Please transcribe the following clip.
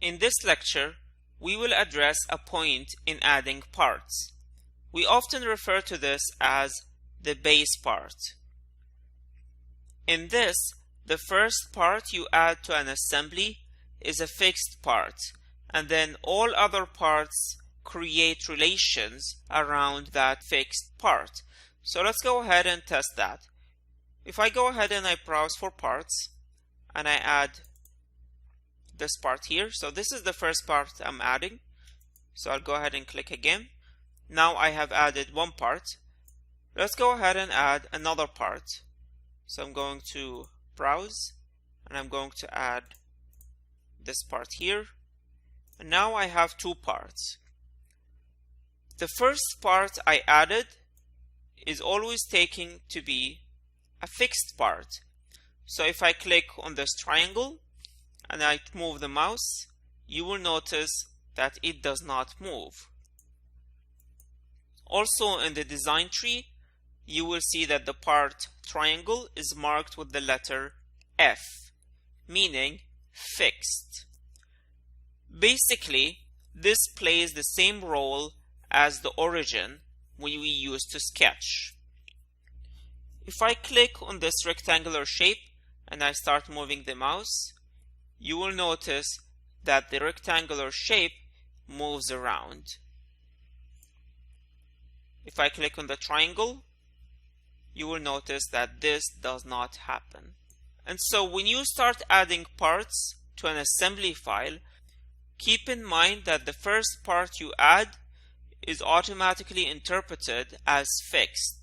In this lecture, we will address a point in adding parts. We often refer to this as the base part. In this, the first part you add to an assembly is a fixed part, and then all other parts create relations around that fixed part. So let's go ahead and test that. If I go ahead and I browse for parts and I add this part here, so this is the first part I'm adding. So I'll go ahead and click again. Now I have added one part. Let's go ahead and add another part. So I'm going to browse and I'm going to add this part here. And now I have two parts. The first part I added is always taken to be a fixed part. So if I click on this triangle and I move the mouse, you will notice that it does not move. Also in the design tree, you will see that the part triangle is marked with the letter F, meaning fixed. Basically, this plays the same role as the origin we use to sketch. If I click on this rectangular shape and I start moving the mouse, you will notice that the rectangular shape moves around. If I click on the triangle, you will notice that this does not happen. And so when you start adding parts to an assembly file, keep in mind that the first part you add is automatically interpreted as fixed.